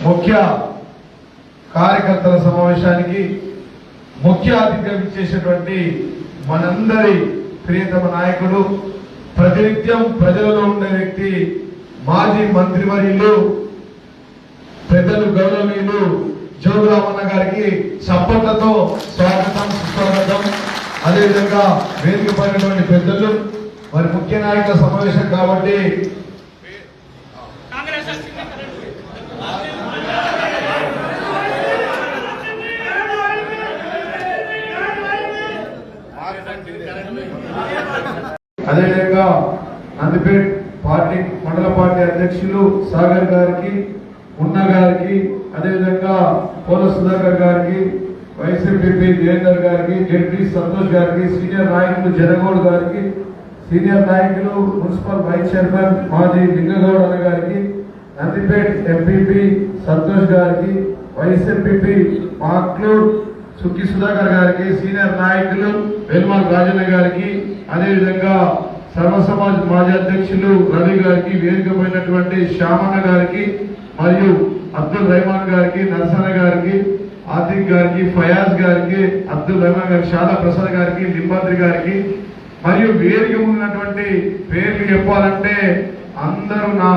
ముఖ్య కార్యకర్తల సమావేశానికి ముఖ్య అతిథిగా ఇచ్చేసినటువంటి మనందరి ప్రియతమ నాయకుడు, ప్రతినిత్యం ప్రజలలో ఉండే వ్యక్తి, మాజీ మంత్రివర్యులు పెద్దలు గౌరవనీయులు జోగురామన్న గారికి చప్పట్లతో స్వాగతం, సుస్వాగతం. అదేవిధంగా వేదిక పైనటువంటి పెద్దలు, మరి ముఖ్య నాయకుల సమావేశం కాబట్టి అదేవిధంగా నందిపేట్ పార్టీ మండల పార్టీ అధ్యక్షులు సాగర్ గారికి, ఉన్న గారికి, అదేవిధంగా పోల సుధాకర్ గారికి, వైఎస్ఆర్పీ దేవేందర్ గారికి, జడ్పీ సంతోష్ గారికి, సీనియర్ నాయకులు జనగౌడ్ గారికి, సీనియర్ నాయకులు మున్సిపల్ వైస్ చైర్మన్ మాజీ లింగగౌడ్ అన్న గారికి, నందిపేట్ ఎంపీపీ సంతోష్ గారికి, వైఎస్ఆర్పీ మాక్లూర్ సుక్కి సుధాకర్ గారికి, సీనియర్ నాయకులు వెల్మాల్ రాజన్న గారికి, అదేవిధంగా సర్వ సమాజ్ మాజీ అధ్యక్షులు రవి గారికి, వేదిక పోయినటువంటి శ్యామన్న గారికి, మరియు అబ్దుల్ రెహమాన్ గారికి, నరసన్న గారికి, ఆతిక్ గారికి, ఫయాజ్ గారికి, అబ్దుల్ రెహమాన్ గారికి, షాదా ప్రసాద్ గారికి, లింబాద్రి గారికి, మరియు వేదిక ఉన్నటువంటి పేర్లు చెప్పాలంటే అందరూ నా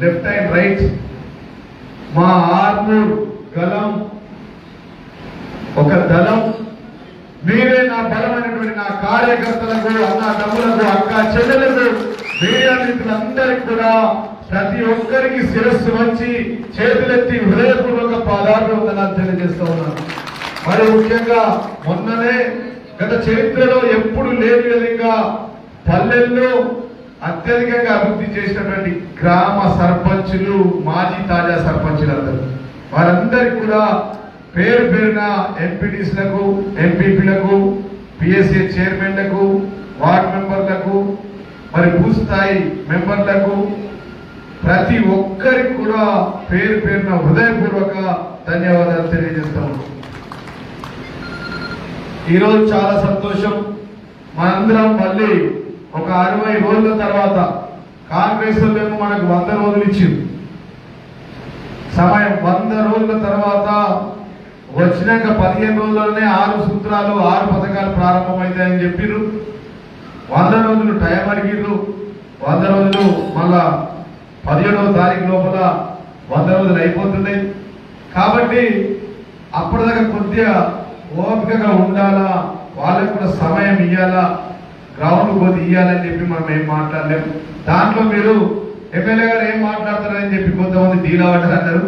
లెఫ్ట్ అండ్ రైట్, మా ఆర్మూర్ గలం ఒక దళం, మీరే నా బలమైనటువంటి నా కార్యకర్తలకు, అన్న తమ్ములకు, అక్క చెల్లెలకు, మీడియా మిత్రులందరికీ కూడా ప్రతి ఒక్కరికి శిరస్సు వచ్చి చేతులెత్తి హృదయపూర్వక పాదాభివందనాలు తెలియజేస్తూ ఉన్నాను. మరి ముఖ్యంగా మొన్ననే గత చరిత్రలో ఎప్పుడు లేని విధంగా పల్లెల్లో అత్యధికంగా అభివృద్ధి చేసినటువంటి గ్రామ సర్పంచులు, మాజీ తాజా సర్పంచులందరూ, వారందరికీ కూడా పేరు పేరున ఎంపీటీసీలకు, ఎంపీపీలకు, పిఎస్ఏ చైర్మన్లకు, వార్డు మెంబర్లకు, మరి భూస్థాయి మెంబర్లకు, ప్రతి ఒక్కరికి కూడా పేరు పేరున హృదయపూర్వక ధన్యవాదాలు తెలియజేస్తాము. ఈరోజు చాలా సంతోషం. మనందరం మళ్ళీ ఒక 60 రోజుల తర్వాత కాంగ్రెస్ మేము మనకు 100 రోజులు ఇచ్చింది సమయం. 100 రోజుల తర్వాత వచ్చినాక 15 రోజుల్లోనే 6 సూత్రాలు, 6 పథకాలు ప్రారంభమవుతాయని చెప్పిర్రు. 100 రోజులు టైం అడిగిర్రు. 100 రోజులు మళ్ళా 17వ తారీఖు లోపల 100 రోజులు అయిపోతున్నాయి. కాబట్టి అప్పటిదాకా కొద్దిగా ఓపికగా ఉండాలా, వాళ్ళకు కూడా సమయం ఇవ్వాలా, గ్రౌండ్ కొద్ది ఇవ్వాలని చెప్పి మనం ఏం మాట్లాడలేము. దాంట్లో మీరు ఎమ్మెల్యే గారు ఏం మాట్లాడతారని చెప్పి కొంతమంది డీలా పడ్డారు అన్నారు.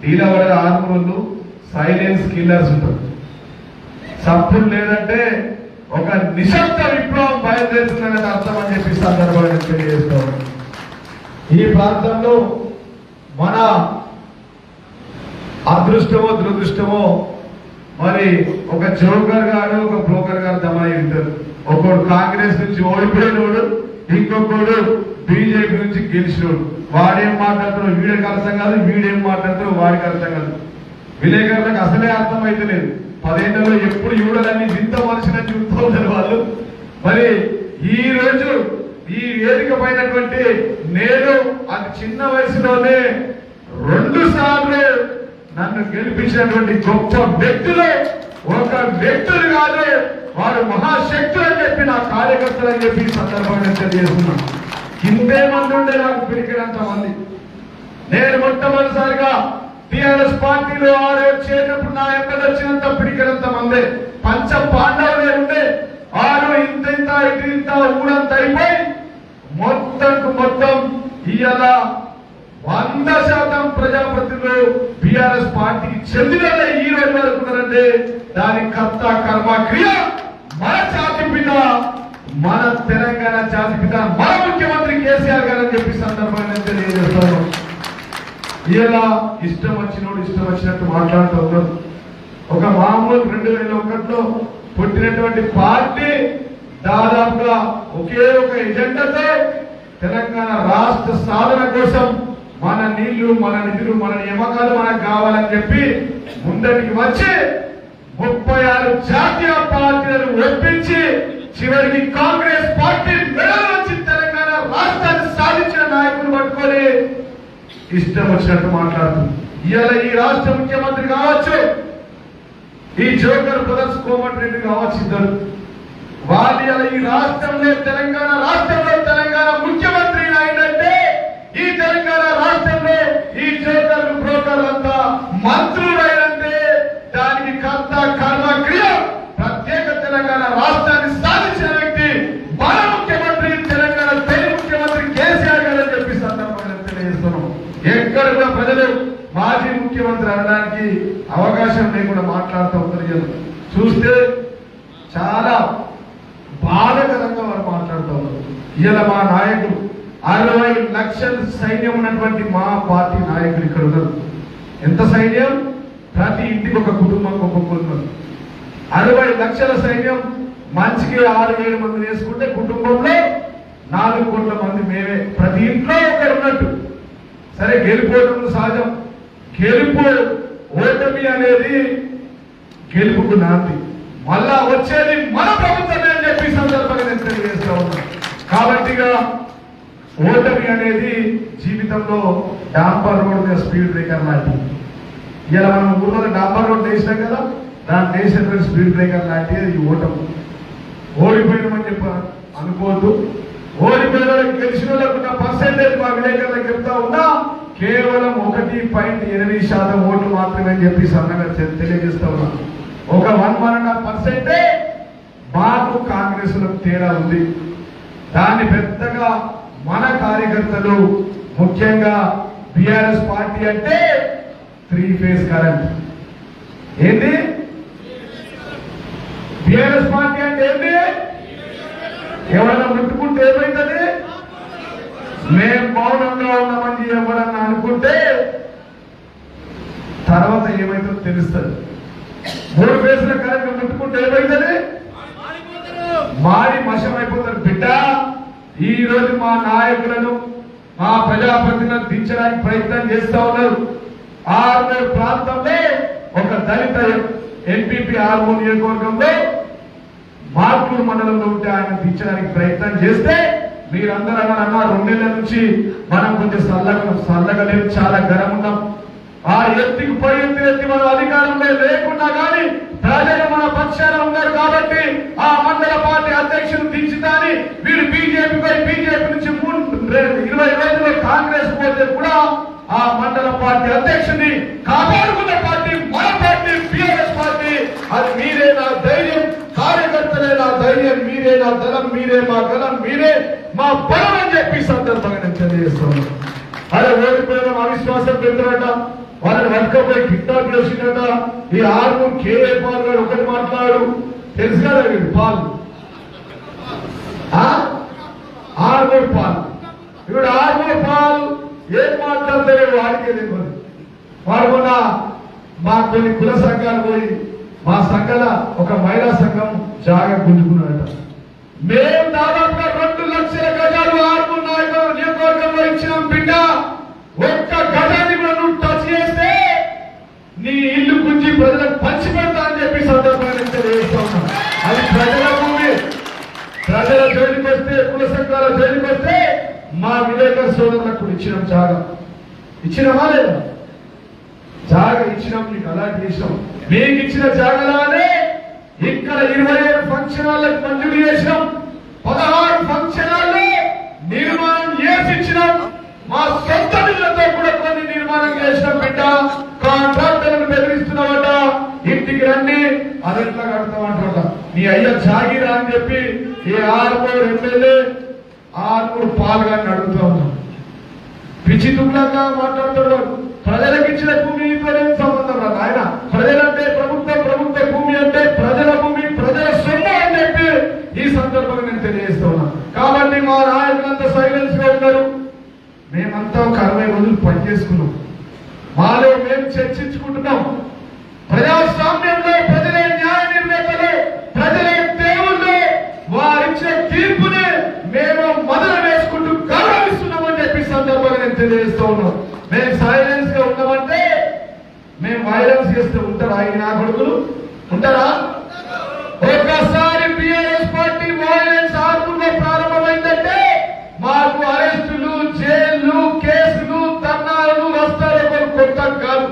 డీలా పడ్డారు ఆర్మూర్లు సైలెన్స్ కిల్లర్స్ ఉంటారు. సప్పుడు లేదంటే ఒక నిశ్శబ్ద విప్లవం బయలుదేరుతుందనే అర్థం అని చెప్పి సందర్భంగా తెలియజేస్తాం. ఈ ప్రాంతంలో మన అదృష్టమో దురదృష్టమో మరి ఒక జోకర్ గారు, ఒక బ్రోకర్ గారు దమనై ఉంటారు. ఒకడు కాంగ్రెస్ నుంచి ఓడిపోయినోడు, ఇంకొకడు బీజేపీ నుంచి గెలిచినోడు. వాడేం మాట్లాడుతున్నాడు వీడికి అర్థం కాదు, వీడేం మాట్లాడుతున్నాడు వాడికి అర్థం కాదు. విలేకరులకు అసలే అర్థం అయితే లేదు. 10 ఏళ్లలో ఎప్పుడు చూడాలని వింత మనిషిని చూస్తూ ఉంటారు వాళ్ళు. మరి ఈ రోజు ఈ వేదిక పైనటువంటి నేను అది చిన్న వయసులోనే 2 సార్లు నన్ను గెలిపించినటువంటి గొప్ప వ్యక్తులు ఒక వ్యక్తులు కాదు, వారు మహాశక్తులు అని చెప్పి నా కార్యకర్తలు అని చెప్పి సందర్భంగా తెలియజేస్తున్నాను. ఇంతే మంది ఉండే నాకు పిలికినంత మంది. నేను మొట్టమొదటిసారిగా టిఆర్ఎస్ పార్టీలో చేసినప్పుడు నా ఎక్కడ వచ్చినంత పిడికినంత మందే. పంచ పాండవులే ఉండే. ఇంత ఇటు ఇంత ఊరంతా అయిపోయి మొత్తం ఇవాళ 100% ప్రజాప్రతినిధులు బిఆర్ఎస్ పార్టీకి చెందిన ఈ రోజు వరకు ఉన్నారంటే దాని కర్త కర్మ క్రియ మన జాతిపిత, మన తెలంగాణ జాతిపిత, మన ముఖ్యమంత్రి కేసీఆర్ గారు అని చెప్పి సందర్భంగా తెలియజేస్తాను. ఇలా ఇష్టం వచ్చినోడు ఇష్టం వచ్చినట్టు మాట్లాడుతూ ఉన్నారు. ఒక మామూలు 2001లో పుట్టినటువంటి పార్టీ దాదాపుగా ఒకే ఒక ఎజెండాతో తెలంగాణ రాష్ట్ర సాధన కోసం మన నీళ్లు, మన నిధులు, మన నియామకాలు మనకు కావాలని చెప్పి ముందటికి వచ్చి 36 జాతీయ పార్టీలను ఒప్పించి చివరికి కాంగ్రెస్ పార్టీ మెడల్ వచ్చి తెలంగాణ రాష్ట్రాన్ని సాధించిన నాయకులు పట్టుకొని ఇష్టం వచ్చినట్టు మాట్లాడుతుంది. ఇవాళ ఈ రాష్ట్ర ముఖ్యమంత్రి కావచ్చు, ఈ జోకర్ బ్రదర్స్ కోమటిరెడ్డి కావచ్చు, ఇద్దరు వాళ్ళు ఇలా ఈ రాష్ట్రంలో తెలంగాణ ముఖ్యమంత్రి అయినంటే ఈ తెలంగాణ రాష్ట్రంలో ఈ జోకర్లు బ్రోకర్లు అంతా మంత్రులైనంటే దానికి కర్త కర్మ క్రియ ప్రత్యేక తెలంగాణ రాష్ట్రాన్ని సాధించిన వ్యక్తి మన ముఖ్యమంత్రి తెలంగాణ తొలి ముఖ్యమంత్రి కేసీఆర్ గారు అని చెప్పి సందర్భంగా తెలియజేస్తున్నాం. ఎక్కడ కూడా ప్రజలు మాజీ ముఖ్యమంత్రి అనడానికి అవకాశం లేకుండా మాట్లాడుతూ ఉంటారు. చూస్తే చాలా బాధకరంగా వారు మాట్లాడుతూ ఉన్నారు. ఇలా మా నాయకుడు 60 లక్షల సైన్యం ఉన్నటువంటి మా పార్టీ నాయకులు ఇక్కడ ఉన్నారు. ఎంత సైన్యం? ప్రతి ఇంటికి ఒక కుటుంబం ఒక్కొక్కరు. 60 లక్షల సైన్యం మంచికి 6-7 మంది వేసుకుంటే కుటుంబంలో 4 కోట్ల మంది మేమే. ప్రతి ఇంట్లో ఒకరు ఉన్నట్టు. సరే, గెలుపోవడం సహజం. గెలుపు ఓటమి అనేది గెలుపుకు నాంది. మళ్ళా వచ్చేది మన ప్రభుత్వమే అని చెప్పి సందర్భంగా నేను తెలియజేస్తా ఉన్నాను. కాబట్టి ఓటమి అనేది జీవితంలో డాంపర్ రోడ్ మీద స్పీడ్ బ్రేకర్ లాంటిది. ఇలా మనం ఊళ్ళో డాంపర్ రోడ్ వేసినాం కదా, దాన్ని వేసినటువంటి స్పీడ్ బ్రేకర్ లాంటిది ఈ ఓటమి. ఓడిపోయినామని చెప్పి అనుకోవద్దు. ఓడిపోయిన వాళ్ళకి గెలిచిన వాళ్ళకున్న పర్సెంటేజ్ మా విలేకరులకు చెప్తా ఉన్నా కేవలం 1.8% ఓట్లు మాత్రమే అని చెప్పి సన్నగా తెలియజేస్తా ఉన్నా. ఒక 1.5% మాకు కాంగ్రెస్ లకు తేడా ఉంది. దాన్ని పెద్దగా మన కార్యకర్తలు, ముఖ్యంగా బిఆర్ఎస్ పార్టీ అంటే 3 ఫేజ్ కరెంట్. ఏంటి బిఆర్ఎస్ పార్టీ అంటే? ఏంటి? ఎవరైనా ముట్టుకుంటే ఏమైతుంది? మేము మౌనంగా ఉన్నామని ఎవరన్నా అనుకుంటే తర్వాత ఏమైతుందో తెలుస్తుంది. 3 ఫేజ్ల కరెంట్ ముట్టుకుంటే ఏమైతుంది? మాడి మషం అయిపోతారు. బిడ్డ, ఈ రోజు మా నాయకులను, మా ప్రజాప్రతినిధులను దించడానికి ప్రయత్నం చేస్తా ఉన్నారు. ఆర్మూర్ ప్రాంతంలో ఒక దళిత ఎంపీపీ ఆర్మూర్ నియోజకవర్గంలో మార్టూరు మండలంలో ఉంటే ఆయన దించడానికి ప్రయత్నం చేస్తే మీరందరూ అన్న 2 నెలల నుంచి మనం కొంచెం చల్లగా లేదు, చాలా గరం ఉన్నాం. ఆ ఎత్తికి పై ఎత్తి మన అధికారంలో లేకున్నా కానీ ప్రజలు మన పక్షాన ఉన్నారు కాబట్టి ఆ మండల పార్టీ అధ్యక్షులు దించుతాని వీరు బీజేపీ నుంచి 20 రోజుల్లో కాంగ్రెస్ పోతే కూడా ఆ మండల పార్టీ అధ్యక్షుడిని కాపాడుకున్న పార్టీ మన పార్టీ బిఆర్ఎస్ పార్టీ. అది మీరే నా ధైర్యం, కార్యకర్తలే నా ధైర్యం, మీరే నా దళం, మీరే మా గలం, మీరే మా బలం అని చెప్పి సందర్భంగా నేను తెలియజేస్తున్నాను. అదే ఓడిపోయిన అవిశ్వాసం పెద్దరట, వాళ్ళని వెనకపోయి కిడ్నాప్ చేసిందట. ఈ ఆర్మూర్ కేఏ పాల్ గారు ఒకటి మాట్లాడు, తెలుసు కదా పాల్, ఆర్మూర్ పాల్. ఇప్పుడు ఆర్మూర్ పాల్ ఏం మాట్లాడతారో వాడికే తెలియదు. వాడు మొన్న మా కొన్ని కుల సంఘాలు పోయి మా సంఘాల ఒక మహిళా సంఘం జాగా గుంజుకున్నాడట. మేము దాదాపుగా 2 లక్షల గజాలు ఆర్మూర్ నియోజకవర్గంలో ఇచ్చినాం. బిడ్డ, ఒక్క గజాన్ని కూడా నువ్వు టచ్ చేస్తే నీ ఇల్లు గుంజి ప్రజలకు పంచి పెడతా అని చెప్పి సందర్భంగా తెలియజేస్తా ఉన్నా. అది ప్రజల భూమి. ప్రజల జోలికి వస్తే, కుల సంఘాల జోలికి వస్తే మా విలేకరు సోదరులకు ఇచ్చినాం. జాగా ఇచ్చినామా లేదా? జాగా ఇచ్చినాం, మీకు అలాంటి చేసినాం. మీకు ఇచ్చిన జాగాలానే ఇక్కడ 27 ఫంక్షన్ హాళ్ళకు మంజూరు చేసినాం. 16 ఫంక్షన్ హాల్లో నిర్మాణం చేసి ఇచ్చినాం. మా సొంత నిధులతో కూడా కొన్ని నిర్మాణం చేసినాం. బిడ్డ, కాంట్రాక్టర్లను బెదిరిస్తున్నామట, ఇంటికి రండి అది ఎట్లా కడతామంట. నీ అయ్య జాగిరా అని చెప్పి ఈ ఆర్మూర్ ఎమ్మెల్యే ఆర్మూర్ పాల్ గారిని అడుగుతా ఉన్నాం. పిచ్చి దుఃఖంగా మాట్లాడుతున్నాడు. ప్రజలకు ఇచ్చిన భూమితో సంబంధం రాదు. ఆయన ప్రజలంటే ప్రభుత్వ భూమి అంటే ప్రజల భూమి, ప్రజల సొమ్ము అని చెప్పి ఈ సందర్భంగా నేను తెలియజేస్తా ఉన్నా. కాబట్టి మా నాయకులంతా సైలెన్స్ గా ఉన్నారు. మేమంతా ఒక 60 రోజులు పనిచేసుకున్నాం. మాలో మేము చర్చించుకుంటున్నాం. ప్రజాస్వామ్యంలో ప్రజలే న్యాయ నిర్ణేతలు, ప్రజలే దేవుళ్ళు. వారిచ్చే తీర్పుని మేము మొదలు వేసుకుంటూ గౌరవిస్తున్నామని చెప్పి సందర్భంగా నేను తెలియజేస్తా ఉన్నాం. మేము సైలెన్స్ గా ఉన్నామంటే మేము వైలెన్స్ చేస్తే ఉంటారా? ఆయన కొడుకులు ఉంటారా? ఒకసారి బిఆర్ఎస్ పార్టీ వైలెన్స్ ఆర్మూర్లో ప్రారంభమైందంటే మాకు అరెస్టులు, జైళ్లు, కేసులు, ధర్నాలు వస్తారు. కొత్త కాదు.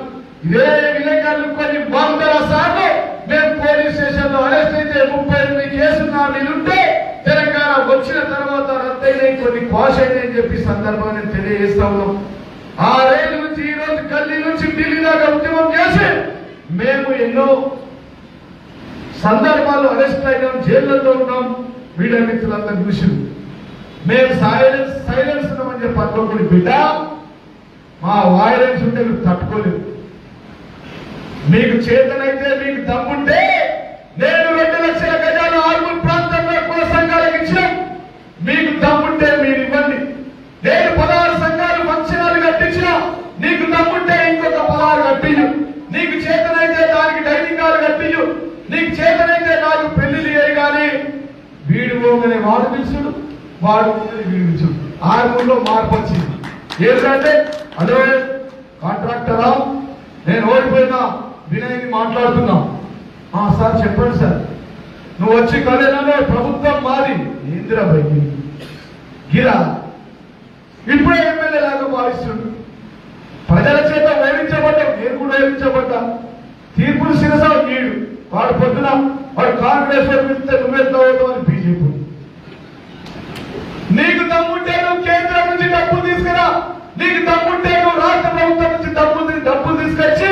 పాష్ అని చెప్పి సందర్భాన్ని తెలియజేస్తా ఉన్నాం. ఆ రైలు నుంచి ఈ రోజు గల్లీ నుంచి ఢిల్లీ దాకా ఉద్యమం చేసి మేము ఎన్నో సందర్భాలు అరెస్ట్ అయినాం, జైళ్లలో ఉన్నాం. మీడియా మిత్రులంతా చూసి మేము సైలెన్స్ ఉన్నామని చెప్పి అనుకోకూడదు బిడ్డ. మా వాయిలెన్స్ ఉంటే మీరు తట్టుకోలేదు. మీకు చేతనైతే మీకు దమ్ముంటే నేను 2 లక్షల గజాలు ఆర్మూర్ ప్రాంతంలో కుల సంఘాలకు ఇచ్చాం. మీకు దమ్ముంటే మీరు ఇవ్వండి. నేను 16 సంఘాలు ఫంక్షనాలు కట్టించిన, నీకు దమ్ముంటే ఇంకొక 16 కట్టించు. నీకు చేతనైతే దానికి డైనింగ్ హాల్ కట్టించు. నీకు చేతనైతే నాకు పెళ్లిళ్ళు చేయి. కానీ వీడు పోగానే వాడు పిలుచుడు, వాడు పోగానే వీడు పిలుచుడు. ఆర్మూర్లో మార్పు వచ్చింది. ఏంటంటే అదే కాంట్రాక్టరా, నేను ఓడిపోయినా వినయ్ని మాట్లాడుతున్నా. సార్ చెప్పండి సార్, నువ్వు వచ్చి కదేనా ప్రభుత్వం మాది ఏందిరా బయకి గిరా ఇప్పుడే ఎమ్మెల్యే లాగా భావిస్తుండు. ప్రజల చేత వేధించబడ్డా, నేను కూడా వేధించబడ్డా. తీర్పులు శిరస నీడు. వాడు పొద్దున వాడు కాంగ్రెస్ వెళ్తే నువ్వెళ్తావు అని బీజేపీ. నీకు దమ్ముంటే నువ్వు కేంద్రం నుంచి డబ్బులు తీసుకురా. నీకు దమ్ముంటే నువ్వు రాష్ట్ర ప్రభుత్వం నుంచి డబ్బులు తీసుకొచ్చి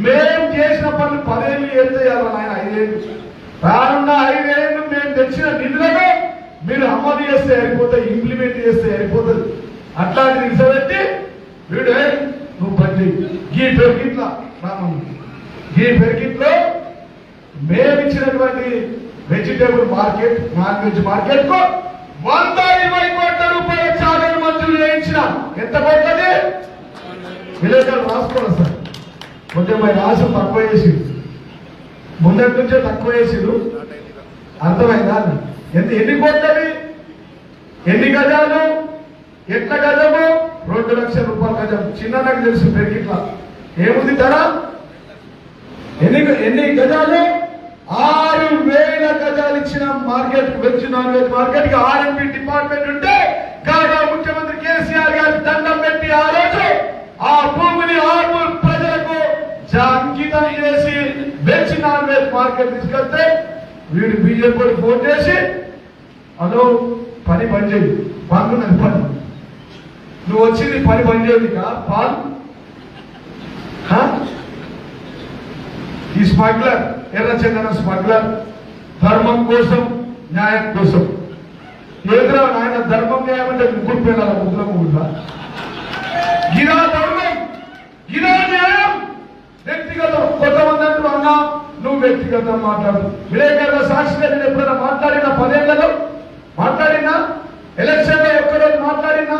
మేము చేసిన పనులు 10 ఏళ్ళు ఏం చేయాలి ఆయన? 5 ఏళ్ళు రానున్న 5 ఏళ్ళు మేము తెచ్చిన నిధులను మీరు అమలు చేస్తే అయిపోతుంది, ఇంప్లిమెంట్ చేస్తే అయిపోతుంది. అట్లాంటి నిలిచబెట్టి వీడు నువ్వు పని గీ పెరిగిట్లా ఈ పెరిగిట్లో మేము ఇచ్చినటువంటి vegetable market, non veg market కు 120 కోట్ల రూపాయల చార్టర్ మంజూరు చేయించిన. ఎంత కోట్లది? విలేకరులు రాసుకోవాలి సార్. కొంచెం రాసి తక్కువ చేసిరు, ముందటి నుంచే తక్కువ చేసిరు. అర్థమైందా? ఎన్ని కోట్లది? ఎన్ని గజాలు? ఎట్ల గజము? 2 లక్షల రూపాయల గజం. చిన్న నాకు తెలుసు పెరిగిట్లా ఏముంది ధర. ఎన్ని గజాలు? 6,000 గజాలు ఇచ్చిన market, veg non veg market కి R&B డిపార్ట్మెంట్ ఉంటే కాగా ముఖ్యమంత్రి కేసీఆర్ గారి దండం పెట్టి ఆ రోజు ఆ భూమిని ఆర్మూర్ ప్రజలకు అంకితం చేసి వెజ్ నాన్ వెజ్ మార్కెట్ తీసుకెళ్తే వీడు బీజేపీ ఫోన్ చేసి అదో పని బంద్ చేయి, బాగున్నది పని, నువ్వు వచ్చింది పని బంద్ చేయదు పాల్. ఈ స్మగ్లర్, ఎర్రచందన స్మగ్లర్ ధర్మం కోసం, న్యాయం కోసం. ఏదో ఆయన ధర్మం న్యాయం అంటే ముగ్గురు పిల్లల ముగ్గుల గిరా ధర్మం, గిరా న్యాయం. వ్యక్తిగతం కొంతమంది అంటూ అన్నా నువ్వు వ్యక్తిగతం మాట్లాడు. విలేకరుల సాక్షిగా నేను ఎప్పుడైనా మాట్లాడినా 10 ఏళ్లలో మాట్లాడినా, ఎలక్షన్ లో ఒక్కరోజు మాట్లాడినా,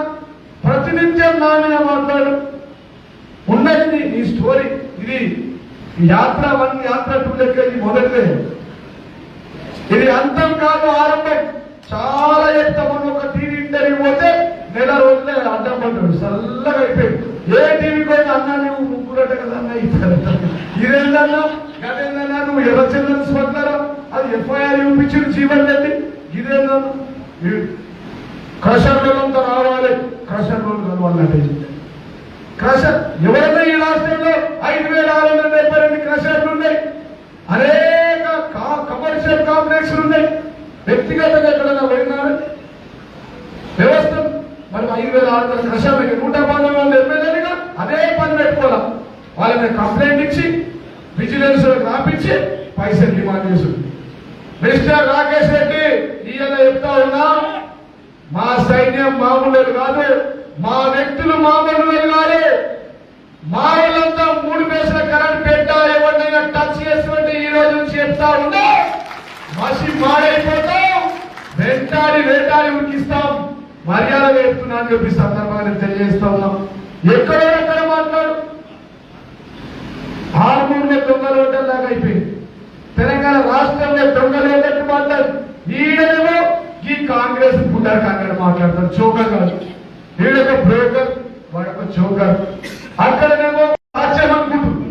ప్రతినిత్యం నా మీద మాట్లాడు. ఉన్నది నీ స్టోరీ. ఇది యాత్ర 1, యాత్ర 2 లెక్క ఇది మొదటిదే. ఇది అంతం కాదు, ఆరంభం. చాలా చెప్తామని ఒక టీవీ ఇంటర్వ్యూ పోతే నెల రోజులే అడ్డం పడ్డాడు, చల్లగా అయిపోయింది. ఏ టీవీ పోయినా అన్నా నువ్వు ముగ్గురట కదా అన్న, ఇదేందన్నా గదేందన్నా నువ్వు ఎర్రచందన స్మగ్లరా, అది FIR చూపించిన జీవన్ రెడ్డి. ఇదేందన్నా క్రషర్ లోనంతా రావాలి, క్రషర్ లోన్ కలవాలంటే క్రషర్ ఎవరైనా ఈ రాష్ట్రంలో 5,672 క్రషర్లు ఉన్నాయి. అనేక కమర్షియల్ కాంప్లెక్స్లు ఉన్నాయి. వ్యక్తిగతంగా ఎక్కడైనా వెళ్ళినారు వ్యవస్థ. మరి 5,600 క్రషర్లు 112 మంది ఎమ్మెల్యేలుగా అదే పని పెట్టుకోవాలి. వాళ్ళని కంప్లైంట్ ఇచ్చి విజిలెన్స్ రాపించి పైసలు డిమాండ్ చేస్తుంది. మిస్టర్ రాకేష్ రెడ్డి ఈయన చెప్తా ఉన్నా, మా సైన్యం మామూలు కాదు, మా వ్యక్తులు మామూలు కాదు. మా వాళ్ళంతా 3 పైసల కరెంట్ పెట్టా ఎవరినైనా టచ్ చేస్తుంటే ఈ రోజు నుంచి చెప్తా ఉన్నా, మసి మాడైపోతాం, వెంటాడి ఉడికిస్తాం. మర్యాదగా చెప్తున్నా అని చెప్పి సందర్భంగా తెలియజేస్తా ఉన్నాం. ఎక్కడ మాట్లాడు. ఆర్మూర్లో దొంగలు లాగా అయిపోయింది. తెలంగాణ రాష్ట్రంలో దొంగలు ఏంటంటే మాట్లాడు. ఈడేమో ఈ కాంగ్రెస్ పుట్టారు కాంగ్రెస్ మాట్లాడతారు. చోకర్ కాదు, వీడొక బ్రోకర్, వాడొక చోకర్. అక్కడనేమో రాజ్యం అనుకుంటుంది.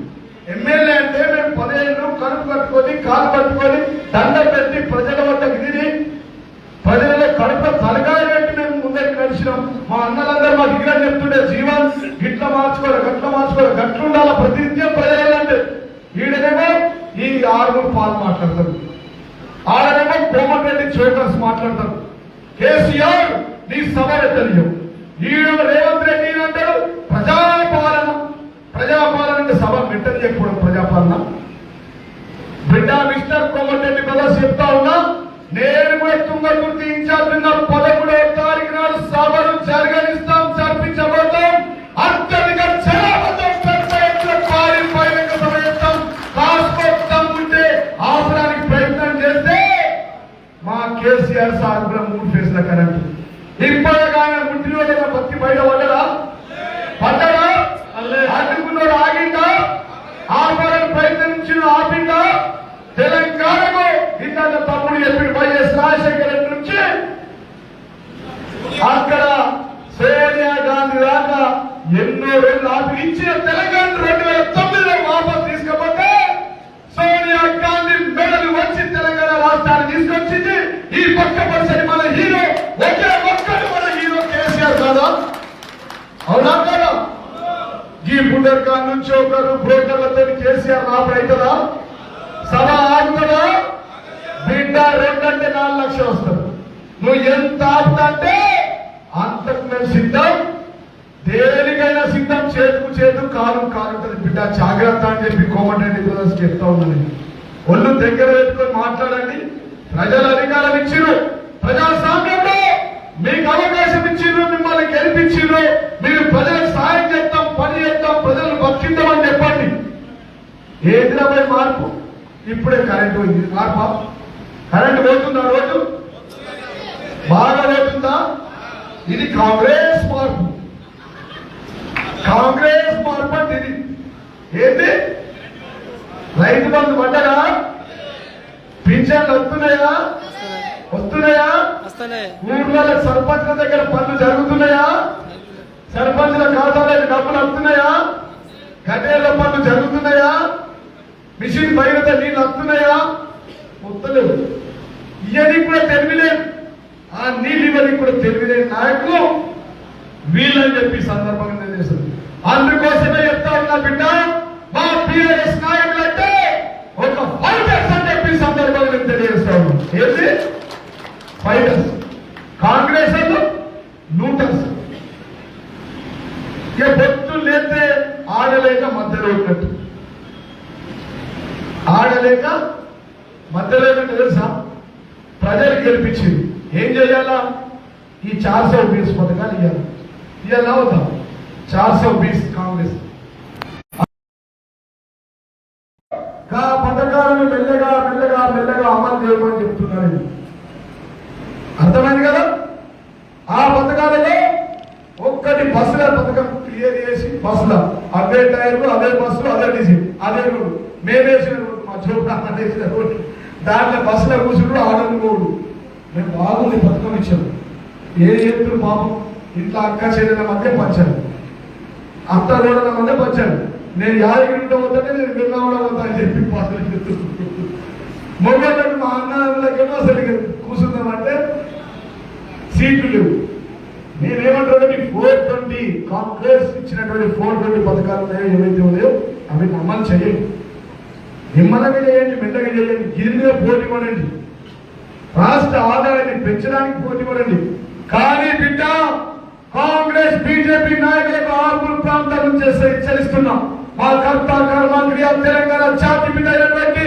ఎమ్మెల్యే అంటే మేము 10 ఏళ్ళు కడుపు కట్టుకొని కాలు పట్టుకొని దండం పెట్టి ప్రజల వద్దకు తిరిగి ప్రజలలో కడుపు తలకాయ పెట్టి మేము ముందరికి నడిచినాం. మా అన్నలందరూ మాకు ఇక్కడ చెప్తుండే జీవన్ గిట్ల మార్చుకోవాలి, గట్ల మార్చుకోవాలి, గట్లుండాల ప్రతినిత్యం ప్రజలంటే. ఈడనేమో ఈ ఆర్మూర్ పాలు మాట్లాడతారు, ఆడనేమో కోమటిరెడ్డి చోకర్స్ మాట్లాడతారు. కేసీఆర్ నీ సభ పెట్టలేవు. ఈయన రేవంత్ రెడ్డి అంటాడు ప్రజాపాలన. ప్రజాపాలన అంటే సభ పెట్టలేకపోవడం ప్రజాపాలన. బిడ్డ మిస్టర్ కోమటిరెడ్డి బ్రదర్స్ చెప్తా ఉన్నా, నేను కూడా తుంగతుర్తి ఇన్ఛార్జిగా 11వ తారీఖు నాడు సభను జరిపించబోతాం. అత్యధిక జనాభాతో బహిరంగ సభ చేస్తాం. కాస్తం ఉంటే ఆపడానికి ప్రయత్నం చేస్తే మా కేసీఆర్ సార్ కూడా 3 ఫేజ్ల కరెంట్ ఇప్పటిగా ముట్టినోడ భక్తి బయట పడ్డదా? అడ్డుకున్నోడు ఆగిందా? ఆపాలని ప్రయత్నించిన ఆపిందా? తెలంగాణకు ఇందాక తమ్ముడు చెప్పిన వైఎస్ రాజశేఖర రెడ్డి నుంచి అక్కడ సోనియా గాంధీ దాకా ఎన్నో రోజులు ఆపి ఇచ్చిన తెలంగాణ 2009లో వాపసు తీసుకపోతే సోనియా గాంధీ మెడలు వచ్చి తెలంగాణ రాష్ట్రాన్ని తీసుకొచ్చింది. ఈ పక్క పరిసరి మన హీరో ఒకే ఒక్కడు మన హీరో కేసీఆర్ కాదా? అవునా కదా? ఈ బుండర్కాన్ నుంచి ఒకరు బ్రోకర్లతో కేసీఆర్ రాబడవుతుందా? సభ ఆగుతుందా? బిడ్డ 2 అంటే 4 లక్షలు వస్తారు. నువ్వు ఎంత ఆపుతంటే అంతకు మేము సిద్ధం. దేనికైనా సిద్ధం. చేతుకు చేతు కాలు కాలుంటది బిడ్డ, జాగ్రత్త అని చెప్పి కోమటిరెడ్డి బ్రదర్స్ చెప్తా ఉన్నాను. ఒళ్ళు దగ్గర పెట్టుకొని మాట్లాడండి. ప్రజలు అధికారం ఇచ్చిరు, ప్రజాస్వామ్యంలో మీకు అవకాశం ఇచ్చిరు, మిమ్మల్ని గెలిపించిరు. మీరు ప్రజలకు సాయం చేస్తాం, పని చేస్తాం, ప్రజలను బతికిద్దామని చెప్పండి. ఏదిరాపై మార్పు? ఇప్పుడే కరెంట్ పోయింది. మార్పా? కరెంట్ పోతుందా? రోజు బాగా పోతుందా? ఇది కాంగ్రెస్ మార్పు. కాంగ్రెస్ మార్పు అంటే ఇది ఏంటి? రైతు బంధు పడ్డరా? పింఛన్లు వస్తున్నాయా? ఊర్లలో సర్పంచ్ల దగ్గర పనులు జరుగుతున్నాయా? సర్పంచ్ల ఖాతాలకు డబ్బులు వస్తున్నాయా? గడ్డేళ్ల పనులు జరుగుతున్నాయా? మిషన్ బయట నీళ్ళు వస్తున్నాయా? వస్తలేవు. ఇవన్నీ కూడా తెలివిలేదు. ఆ నీళ్ళు ఇవన్నీ కూడా తెలివిలేని నాయకులు వీళ్ళని చెప్పి సందర్భంగా తెలియజేస్తుంది. అందుకోసమే చెప్తా ఉన్నా బిడ్డ, మా టీఆర్ఎస్ నాయకులు అంటే ఒక ఫైటర్స్ అని చెప్పి సందర్భంగా నేను తెలియజేస్తా ఉన్నాను. ఏంటి ఫైటర్స్? కాంగ్రెస్ వాళ్ళు నూటర్స్. ఇక బొత్తులు లేస్తే ఆడలేక మధ్యలో ఉన్నట్టు. ఆడలేక మధ్యలో తెలుసా? ప్రజలు గెలిపించింది. ఏం చేయాలా? ఈ 420 పథకాలు ఇవాళ అవుతాం. 420 కాంగ్రెస్ పథకాలను మెల్లగా మెల్లగా మెల్లగా అమలు చేయమని చెప్తున్నారు. అర్థమైంది కదా? ఆ పథకాలలో ఒక్కటి బస్సుల పథకం క్లియర్ చేసి, బస్సుల అవే టైర్లు, అవే బస్సులు, అదే డీజిల్, అదే రోడ్డు, మేమేసిన రోడ్డు, మా చోటు వేసిన రోడ్డు, దాంట్లో బస్సులో కూర్చుంటూ ఆడలు పోడు. మేము బాగుంది పథకం ఇచ్చాము. ఏ చెప్తున్నారు పాపం? ఇంట్లో అక్క చెల్లెల మధ్య పంచాను, అత్త రోడ్ల మధ్య పంచాను. నేను యాదగిరిలో పోతానే నేను వెళ్ళవడం అవుతా అని చెప్పి పాటలు చెప్తున్నాను. మొగోళ్ళకి మా అన్నలకేమో అసలు కూర్చుందామంటే సీట్లు లేవు. నేనేమంటాను, 420 కాంగ్రెస్ ఇచ్చినటువంటి 420 పథకాలు ఉన్నాయో ఏవైతే ఉన్నాయో అవి అమలు చేయండి. నిమ్మలంగా చేయండి, మెల్లగా చేయండి, గిరిగా పోటీ పడండి, రాష్ట్ర ఆదాయాన్ని పెంచడానికి పోటీ పడండి. కానీ బిడ్డ, కాంగ్రెస్ బీజేపీ నాయకులకు ఆర్మూర్ ప్రాంతాల నుంచి హెచ్చరిస్తున్నాం. మా కర్త కర్మ క్రియ తెలంగాణ జాతి బిడ్డ అయినటువంటి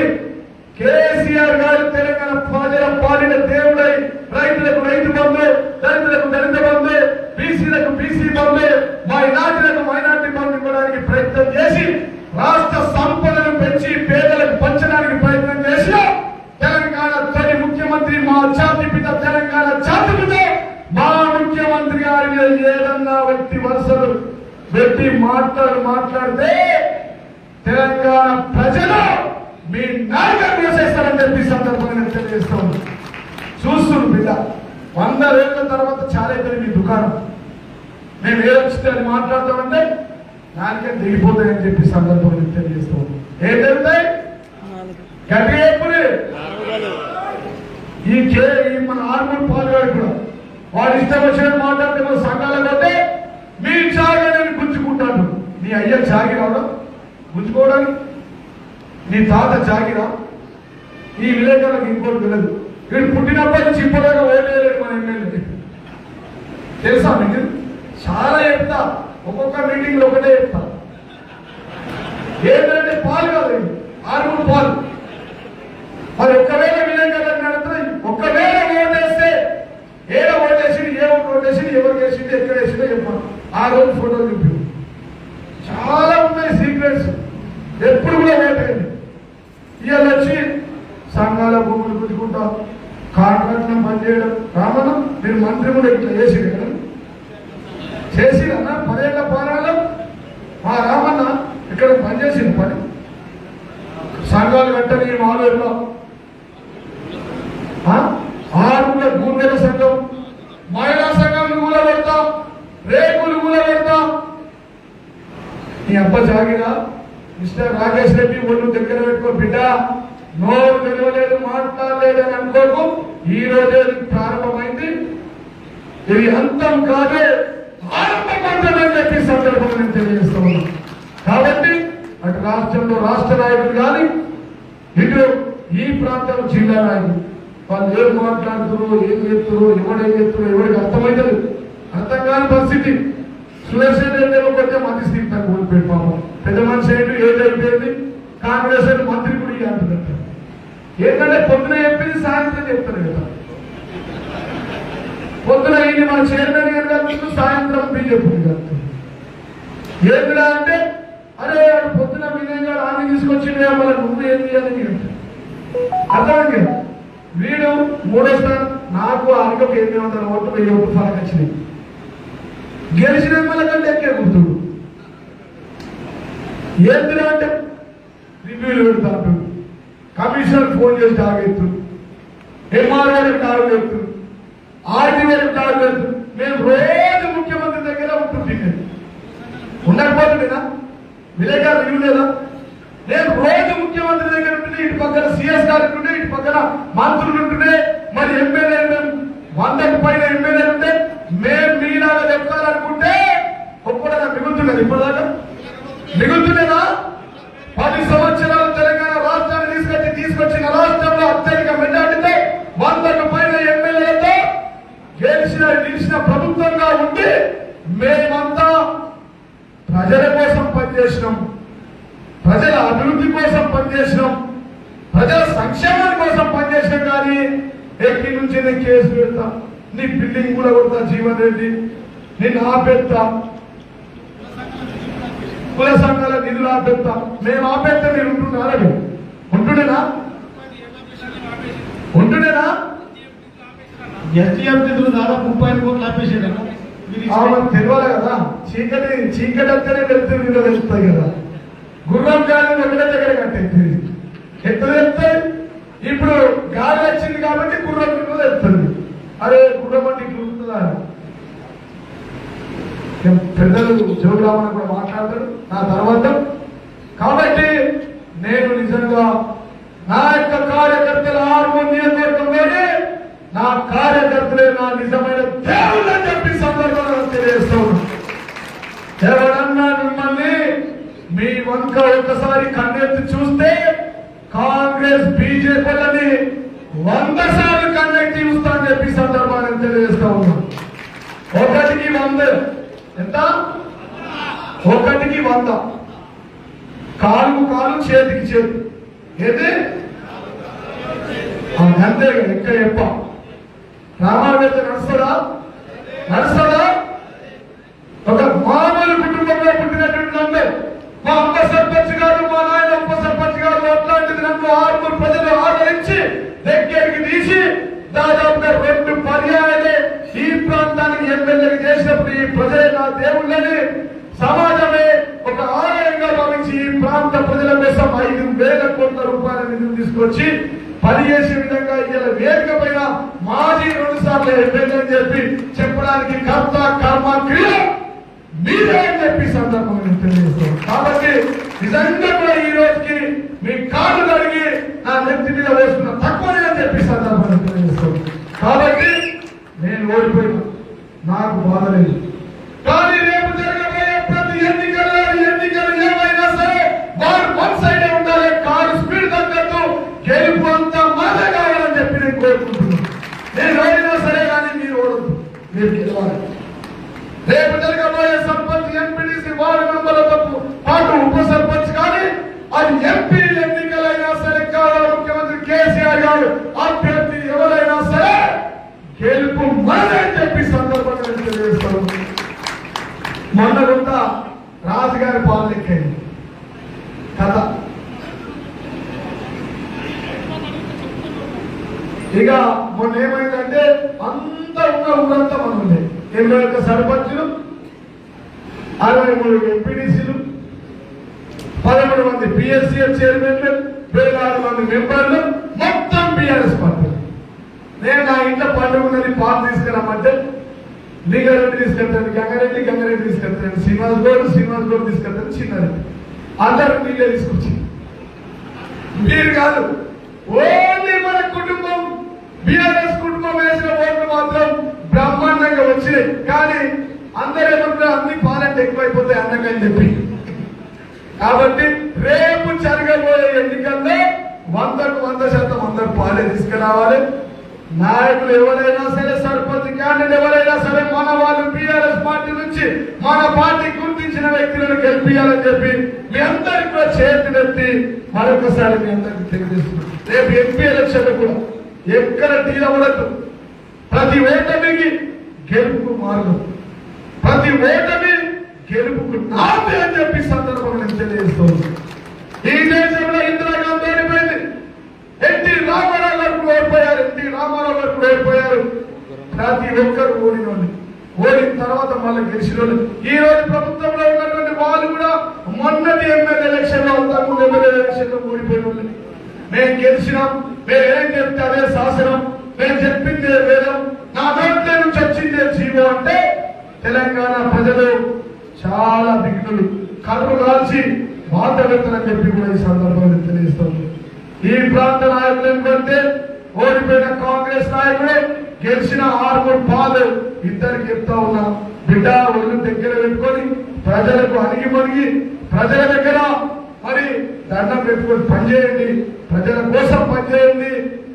కేసీఆర్ గారు తెలంగాణ ప్రజల పాలిన దేవుడై రైతులకు రైతు బంధు, దళితులకు దళిత బంధు, బీసీలకు బీసీ బంధు, మైనార్టీలకు మైనార్టీ బంధు ఇవ్వడానికి ప్రయత్నం చేసి రాష్ట్ర సంపదను పెంచి పేదలకు పంచడానికి ప్రయత్నం చేసిన తెలంగాణ తొలి ముఖ్యమంత్రి మా జాతి పిత తెలంగాణ జాతి పిత మా ముఖ్యమంత్రి గారి మీద ఏదన్నా వ్యక్తి వరుసలు పెట్టి మాట్లాడితే తెలంగాణ ప్రజలు మీ నాయకులు చేస్తారని చెప్పి సందర్భంగా నేను తెలియజేస్తాను. చూస్తున్నాను బిడ్డ, 100 రోజుల తర్వాత చాలా అయిపోయింది మీ దుకాణం. మేము ఏదొచ్చితే అది మాట్లాడతామంటే దానికే దిగిపోతాయని చెప్పి సందర్భంగా నేను తెలియజేస్తాను. ఏం జరుగుతాయి? గట్టిగా ఎప్పుడు ఈ మన ఆర్మూర్ పాల్గొడు కూడా వాడు ఇష్టం వచ్చినట్టు మాట్లాడితే మన సంఘాలకు పోతే మీ జాగిరని గుంజుకుంటాడు. నీ అయ్య జాగిరావడం గుంజుకోవడానికి, నీ తాత జాగిరా. ఈ విలేకరులకు ఇంకోటి తెలియదు. వీడు పుట్టినప్పటి నుంచి ఇప్పటిదాకా ఓటేయలేడు మన ఎమ్మెల్యే. తెలుసా మీకు? చాలా చెప్తా, ఒక్కొక్క మీటింగ్ లో ఒకటే చెప్తా. ఏంటంటే పాలు కాదు, 6 పాలు. మరి ఒక్కవేళ విలేకరులు నడుతున్నాయి, ఒక్కవేళ ఓటేస్తే ఏదో ఓటేసింది, ఏ ఓటేసింది, ఎవరికి వేసింది, ఎక్కడ వేసిందో చెప్పాను. ఆ రోజు ఫోటోలు చూపి. చాలా ఉన్నాయి సీక్రెట్స్. ఎప్పుడు కూడా ఓటేయండి. ఇవాళ వచ్చి సంఘాల భూములు పుచ్చుకుంటాం, కాంట్రాక్ట్లను పనిచేయడం. రామన్న మీరు మంత్రి కూడా ఇట్లా చేసిరు కదా, చేసిరన్నా 10 ఏళ్ల పాలనలో మా రామన్న ఇక్కడ పనిచేసింది. పని సంఘాలు కట్టని మాలూరులో 6 గూండెల సంఘం, మహిళా సంఘాలు కూడా పెడతాం, రేకులు కూడా పెడతాం. నీ అబ్బ జాగిరా మిస్టర్ రాకేష్ రెడ్డి ఒళ్ళు దగ్గర పెట్టుకో బిడ్డ. నోరు తెలియలేదు, మాట్లాడలేదు అని అనుకోకు. ఈ రోజే ప్రారంభమైంది, ఇది అంతం కాదే, ఆరంభమంటని చెప్పి సందర్భంగా నేను తెలియజేస్తా ఉన్నాను. కాబట్టి అటు రాష్ట్రంలో రాష్ట్ర నాయకులు కానీ, ఇటు ఈ ప్రాంతం జిల్లా నాయకులు వాళ్ళు ఏం మాట్లాడుతున్నారు, ఏం చేస్తున్నారు, ఎవడేం చేస్తున్నారు, ఎవరికి అర్థమైతుంది, అర్థం కాని పరిస్థితి. సుదర్శన్ రెడ్డి కొంచెం మంది స్థితి తక్కువ ఓడిపోయి పాపం. పెద్ద మనిషి ఏంటి, ఏది అయిపోయింది, కాంగ్రెస్ అని మంత్రి కూడా అంటున్నారు. ఏంటంటే పొద్దున చెప్పింది సాయంత్రం చెప్తారు కదా. పొద్దున ఇది మన చైర్మన్ గారు కలుగుతుంది, సాయంత్రం బీజేపీ కలుగుతుంది. ఏంటిరా అంటే అరే పొద్దున వినయంగా ఆమె తీసుకొచ్చి మళ్ళీ నువ్వు ఏంటి అని అర్థమైంది కదా. వీడు 3వ స్థానం, నాకు ఆయనకు 800 ఓట్లు 1000 ఓట్లు ఫలం వచ్చినాయి. గెలిచిన మళ్ళీ కంటే ఎక్కే గుర్తుడు. ఏంటిరా అంటే రివ్యూలు పెడతాడు, కమిషనర్ ఫోన్ చేసి target, MRO target, RTO target. మేము రోజు ముఖ్యమంత్రి దగ్గర ఉంటుంటే ఉండకపోతుండేనా, విలేకరు రివ్యూ లేదా? నేను రోజు ముఖ్యమంత్రి దగ్గర ఉంటుండే, ఇటు పక్కన సిఎస్ గారు ఉంటుండే, ఇటు పక్కన మంత్రులు ఉంటుండే, మరి ఎమ్మెల్యేలు 100కు పైన ఎమ్మెల్యేలు ఉంటే మేము మీలాగా చెప్తారనుకుంటే ఒక్కడగా మిగులుతున్నది. ఇప్పటిదాకా మిగులుతుండేనా? 10 సంవత్సరాలు తెలంగాణ రాష్ట్రాన్ని తీసుకొచ్చిన రాష్ట్రంలో అత్యధిక మెజార్టీతో 100కు పైన ఎమ్మెల్యేలతో నిలిచిన ప్రభుత్వంగా ఉండి మేమంతా ప్రజల కోసం పనిచేసినాం, ప్రజల అభివృద్ధి కోసం పనిచేసినాం, ప్రజల సంక్షేమం కోసం పనిచేసినాం. కానీ ఎక్కడి నుంచి నేను కేసు పెడతా, నీ బిల్డింగ్ కూడా కొడతా, జీవన్ రెడ్డి నిన్ను ఆపెడతా, కుల సంఘాల నిధులు ఆపెడతా. మేము ఆపెడతా, మీరు ఉంటున్నారా? ఉంటుండేనా? ఉంటుండేనా? ఎస్టీఎం నిధులు దాదాపు 30 కోట్లు ఆపేసాడు. తెలియాలి కదా, చీకటి అంటేనే వెళ్తుంది, నిధులు వెళ్తాయి కదా. గుర్రం గాలి ఒకటే దగ్గర కట్టేది, ఎట్లా వెళ్తాయి? ఇప్పుడు గాలి వచ్చింది కాబట్టి గుర్రం కూడా వెళ్తుంది. అరే గుర్రం అంటే ఇట్లా ఉంటుందా? పెద్దలు జోగురామని కూడా మాట్లాడతాడు నా తర్వాత. కాబట్టి నేను నిజంగా నా యొక్క కార్యకర్తల 6 నియోజకవర్గంలోనే నా కార్యకర్తలే నా నిజమైన దేవుళ్ళు అని చెప్పి సందర్భంగా తెలియజేస్తాను. ఎవరన్నా మిమ్మల్ని మీ వంక ఒకసారి కన్నెత్తి చూస్తే కాంగ్రెస్ బీజేపీలని 100 సార్లు కన్నెత్తి చూస్తా అని చెప్పి సందర్భాన్ని తెలియజేస్తా ఉన్నాను. 1కి 100 ఎంత? 1కి 100. కాలుకు కాలు, చేతికి చేతి. ఏది అంతే ఇంకా చెప్ప రామావేద నడుస్తుందా? నడుస్తుందా? ఒక మామూలు కుటుంబంలో పుట్టినటువంటి నన్ను మా అమ్మ సర్పంచ్ గారు, మా నాయన ఉప సర్పంచ్ గారు అట్లాంటిది నన్ను 6 ప్రజలు ఆదరించి దగ్గరికి తీసి దాదాపుగా 2 పర్యాయాలే ఈ ప్రాంతానికి ఎమ్మెల్యేలు చేసినప్పుడు ఈ ప్రజలే నా దేవుళ్ళని సమాజమే ఒక ఆలయంగా భావించి ఈ ప్రాంత ప్రజల కోసం 5,000 కోట్ల రూపాయల నిధులు తీసుకొచ్చి పనిచేసే విధంగా ఇలా వేదిక పైన మాజీ 2 సార్లు ఎమ్మెల్యే అని చెప్పి చెప్పడానికి కర్త కర్మ క్రియ మీరే అని చెప్పి సందర్భంగా తెలియజేస్తాం. కాబట్టి నిజంగా కూడా ఈ రోజుకి మీ కాళ్ళు కడిగి నా నెత్తి మీద వేసుకున్న తక్కువనే అని చెప్పి సందర్భంగా తెలియజేస్తాం. కాబట్టి నేను ఓడిపోయినా నాకు బాధ లేదు. కానీ రేపు జరగబోయే ప్రతి ఎన్నికలు ఏమైనా సరే వారు 1 సైడే ఉండాలి. కారు స్పీడ్ తగ్గట్టు గెలుపు అంతా మాదే కావాలని చెప్పి నేను కోరుకుంటున్నాను. నేను ఓడినా సరే కానీ మీరు ఓడద్దు, మీరు గెలవాలి. గారు అభ్యర్థి ఎవరైనా సరే గెలుపు మనదే చెప్పి సందర్భంగా తెలియజేస్తాను. మొన్న కొంత రాజుగారి పాలన ఎక్కింది కథ. ఇక మొన్న ఏమైందంటే అంతా ఉన్న ఊరంతా మనం ఉంది. 81 సర్పంచులు, 63 ఎంపీడీసీలు, 13 మంది పిఎస్సిఎఫ్ చైర్మన్లు, 26 మంది మెంబర్లు, మొత్తం బీఆర్ఎస్ పార్టీ. నేను నా ఇంట్లో పండుగ ఉన్నది పాలు తీసుకురామంటే లింగారెడ్డి తీసుకెళ్తాను, గంగారెడ్డి తీసుకెళ్తాను, శ్రీనివాస్ గౌడ్ తీసుకెళ్తాను, చిన్నారెడ్డి అందరూ నీళ్ళే తీసుకొచ్చి. మీరు కాదు, ఓన్లీ మన కుటుంబం బీఆర్ఎస్ కుటుంబం వేసిన ఓట్లు మాత్రం బ్రహ్మాండంగా వచ్చినాయి. కానీ అందరూ ఏమంటారు, అన్ని పాలంటే ఎక్కువైపోతాయి అన్నకని చెప్పి. కాబట్టి రేపు జరగబోయే ఎన్నికల్లో 100కు 100% అందరూ పాలే తీసుకురావాలి. నాయకులు ఎవరైనా సరే, సర్పంచ్ క్యాండిడేట్ ఎవరైనా సరే, మన వాళ్ళు బీఆర్ఎస్ పార్టీ నుంచి మన పార్టీ గుర్తించిన వ్యక్తులను గెలిపించాలని చెప్పి మీ అందరికి కూడా చేతులెత్తి మరొకసారి మీ అందరికి తెలియజేస్తున్నాం. రేపు ఎంపీ ఎలక్షన్ కూడా ఎక్కడ తీరవడదు. ప్రతి ఓటమికి గెలుపుకు మార్గం, ప్రతి ఓటమి గెలుపుకు నాంది అని చెప్పి సందర్భంగా నేను తెలియజేస్తున్నాను. ఈ దేశంలో ఇందిరాగాంధీ ఓడిపోయింది, ఎన్టీ రామారావు గారు ఓడిపోయారు. ప్రతి ఒక్కరు ఓడిన తర్వాత మళ్ళీ గెలిచిన ఈ రోజు ప్రభుత్వంలో ఉన్నటువంటి వాళ్ళు కూడా మొన్నటి ఎమ్మెల్యే ఎలక్షన్ లో, అంతకుముందు ఎమ్మెల్యే ఎలక్షన్ లో ఓడిపోయిన వాళ్ళు. మేము గెలిచినాం, మేము ఏం చెప్తే అదే శాసనం, మేము చెప్పిందే వేదం, నా నోట్ల నుంచి వచ్చిందే జీవో అంటే తెలంగాణ ప్రజలు చాలా దిగ్గులు కళ్ళు కాల్చి బాధ పెడతారని చెప్పి కూడా ఈ సందర్భంగా తెలియజేస్తుంది. ఈ ప్రాంత నాయకులు ఏంటంటే ఓడిపోయిన కాంగ్రెస్ నాయకుడే గెలిచిన 6 పాలు ఇద్దరికి చెప్తా ఉన్నా, బిడ్డ ఒళ్ళు దగ్గర పెట్టుకొని ప్రజలకు అణిగి ప్రజల దగ్గర మరి దండం పెట్టుకొని పనిచేయండి, ప్రజల కోసం పనిచేయండి,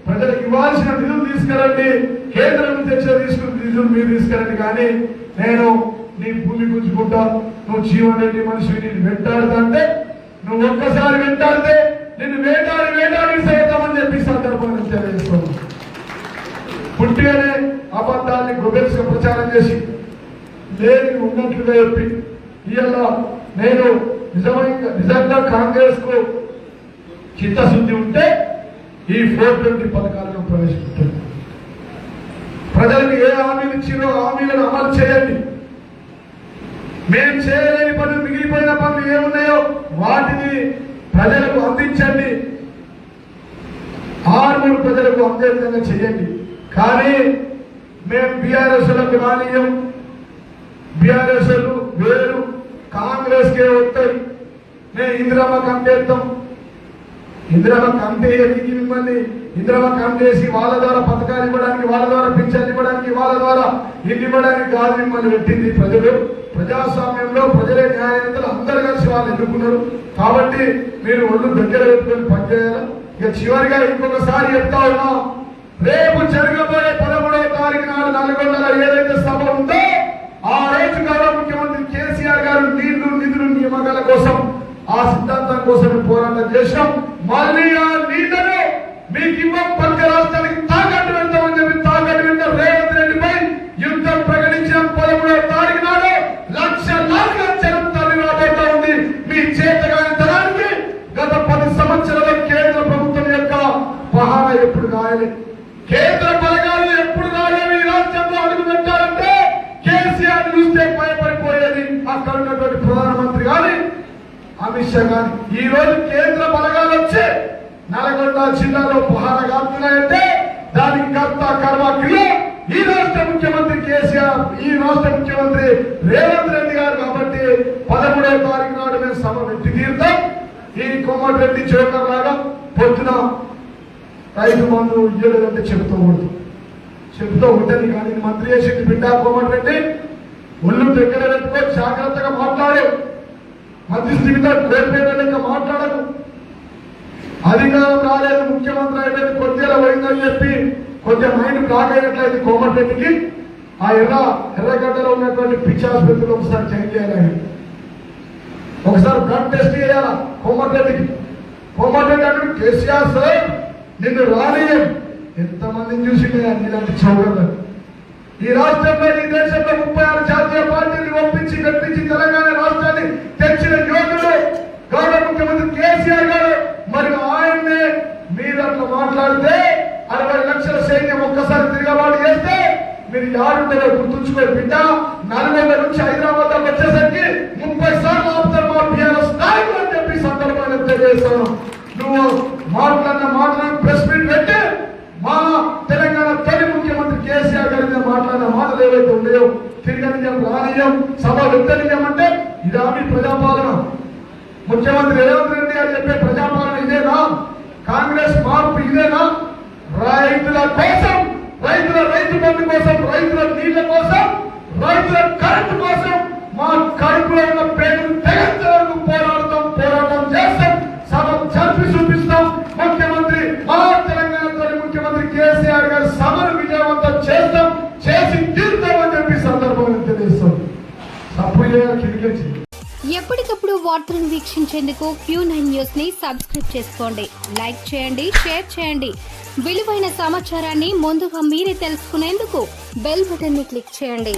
ప్రజలకు ఇవ్వాల్సిన నిధులు తీసుకురండి, కేంద్రం నుంచి తెచ్చిన తీసుకున్న నిధులు మీరు తీసుకురండి. కానీ నేను నీ భూమి గుంజుకుంటా, నువ్వు జీవన్ రెడ్డి మనిషి నేను వెంటాడుతా అంటే, నువ్వు ఒక్కసారి వెంటాడితే నిన్ను వేటాడి సైతామని చెప్పి సందర్భంగా తెలియజేస్తాను. పుట్టిగానే అబద్ధాన్ని గొబెల్స్ ప్రచారం చేసి లేని ఉన్నట్లుగా చెప్పి ఇవాళ నేను నిజంగా కాంగ్రెస్ కు చిత్తశుద్ధి ఉంటే ఈ 420 పథకాలను ప్రవేశపెట్టారు. ప్రజలకు ఏ హామీలు ఇచ్చినో హామీలను అమలు చేయండి. మేము చేయలేని పనులు, మిగిలిపోయిన పనులు ఏమున్నాయో వాటిని ప్రజలకు అందించండి, 6 ప్రజలకు అందే విధంగా చేయండి. కానీ మేము బీఆర్ఎస్లకు రానియం, బీఆర్ఎస్లు వేరు, కాంగ్రెస్ కే వస్తాయి. మేము ఇందిరమ్మ కంటేస్తాం, ఇందిరమ్మ కంటేయడానికి మిమ్మల్ని ఇందిరమ్మ కంటేసి వాళ్ళ ద్వారా పథకాలు ఇవ్వడానికి, వాళ్ళ ద్వారా పింఛన్లు ఇవ్వడానికి, వాళ్ళ ద్వారా ఇల్లు ఇవ్వడానికి కాదు మిమ్మల్ని పెట్టింది ప్రజలు. ప్రజాస్వామ్యంలో ప్రజలే న్యాయనేతలు అందరూ కలిసి వాళ్ళు ఎన్నుకున్నారు. కాబట్టి మీరు ఒళ్ళు దగ్గర పెట్టుకొని పనిచేయాలి. ఇక చివరిగా ఇంకొకసారి చెప్తా ఉన్నా, రేపు జరగబోయే 13వ తారీఖు నాడు నల్గొండలో ఏదైతే సభ ఉందో ఆ రోజు గౌరవ ముఖ్యమంత్రి కేసీఆర్ గారు నీళ్లు, నిధులు, నియామకాల కోసం, ఆ సిద్ధాంతం కోసం పోరాటం చేసినాం. మళ్ళీ ఆ నీళ్లను మీకు ఇవ్వం, పక్క రాష్ట్రానికి తాకట్టు పెడతామని చెప్పి తాకట్టు పెట్టిన రేవంత్ రెడ్డిపై యుద్ధం ప్రకటించిన 13వ తారీఖు నాడు లక్షలాదిగా జనం తరలి రాబోతా ఉంది. మీ చేతగాని తరానికి గత 10 సంవత్సరాల కేంద్ర ప్రభుత్వం యొక్క పహార ఎప్పుడు రాయలే, కేంద్ర బలగాలు ఎప్పుడు రాలేవి. ఈ రాష్ట్రంలో అడుగు పెట్టాలంటే కేసీఆర్ చూస్తే భయపడిపోయేది అక్కడ ఉన్నటువంటి ప్రధానమంత్రి గాని అమిత్ షా గాని. ఈ రోజు కేంద్ర బలగాలు వచ్చి నల్గొండ జిల్లాలో పహార కాస్తున్నాయంటే దానికి కర్త కర్మ క్రియ ఈ రాష్ట్ర ముఖ్యమంత్రి కేసీఆర్, ఈ రాష్ట్ర ముఖ్యమంత్రి రేవంత్ రెడ్డి గారు. కాబట్టి 13వ తారీఖు నాడు మేము సభ పెట్టి తీరుతాం. ఈ కోమటిరెడ్డి జోకర్ లాగా పొద్దున రైతు మందు ఇయ్యలేదంటే చెబుతూ ఉంటుంది. కానీ మంత్రి చేసింది బిడ్డ కోమటిరెడ్డి, ఒళ్ళు దగ్గర పెట్టుకో, జాగ్రత్తగా మాట్లాడు, మధ్యస్థి మీద కోల్పోయిన మాట్లాడకు. అధికారం రాలేదు, ముఖ్యమంత్రి అయితే కొద్దిగా పోయిందని చెప్పి కొంచెం మైండ్ బ్లాక్ అయినట్లయితే కోమటిరెడ్డికి ఆ ఎర్రగడ్డలో ఉన్నటువంటి పిచ్చి ఆసుపత్రిలో ఒకసారి చెక్ చేయాలి, ఒకసారి బ్లడ్ టెస్ట్ చేయాలా కోమటిరెడ్డికి. కోమటిరెడ్డి అంటే కేసీఆర్ సార్ నిన్ను రానియం. ఎంతమందిని చూసిండే నీలాంటి చౌకలు. ఈ రాష్ట్రంలో ఈ దేశంలో 36 జాతీయ పార్టీని ఒప్పించి మెప్పించి తెలంగాణ రాష్ట్రాన్ని తెచ్చిన యోగులు గౌరవ ముఖ్యమంత్రి కేసీఆర్ గారు. మరియు ఆయన్నే మీరు అట్లా మాట్లాడితే 60 లక్షల సైన్యం ఒక్కసారి తిరగబాటు చేస్తే మీరు యారుంటారో గుర్తుంచుకోరు బిడ్డ. నల్గొండ నుంచి హైదరాబాద్ దాకా వచ్చేసరికి 30 సార్లు ఆపుతారు మా టీఆర్ఎస్ నాయకులు అని చెప్పి సందర్భంగా తెలియజేస్తాను. నువ్వు మాట్లాడిన మాటలను ప్రెస్ మీట్ పెట్టి మా తెలంగాణ తొలి ముఖ్యమంత్రి కేసీఆర్ గారి మీద మాట్లాడిన మాటలు ఏవైతే ఉన్నాయో తిరగనియం, రానియం, సభ వెత్తనియం అంటే ఇదా మీ ప్రజాపాలన? ముఖ్యమంత్రి రేవంత్ రెడ్డి గారు చెప్పే ప్రజాపాలన ఇదేనా? కాంగ్రెస్ మార్పు ఇదేనా? రైతుల కోసం, రైతు బంధు కోసం, రైతుల నీళ్ల కోసం, రైతుల కరెంటు కోసం, మా కడుపులో ఉన్న పేదలు తెగంత వరకు పోరాటం చేస్తాం, సభ జరిపి చూపిస్తాం. ముఖ్యమంత్రి మా తెలంగాణ తొలి ముఖ్యమంత్రి కేసీఆర్ గారి సభను విజయవంతం చేస్తాం, చేసి తీరుతామని చెప్పి సందర్భంగా తెలియజేస్తాం. సప్పుడు కిడికించి ఎప్పటికప్పుడు వార్తలను వీక్షించేందుకు Q9 న్యూస్ ని సబ్స్క్రైబ్ చేసుకోండి, లైక్ చేయండి, షేర్ చేయండి. విలువైన సమాచారాన్ని ముందుగా మీరే తెలుసుకునేందుకు బెల్ బటన్ ని క్లిక్ చేయండి.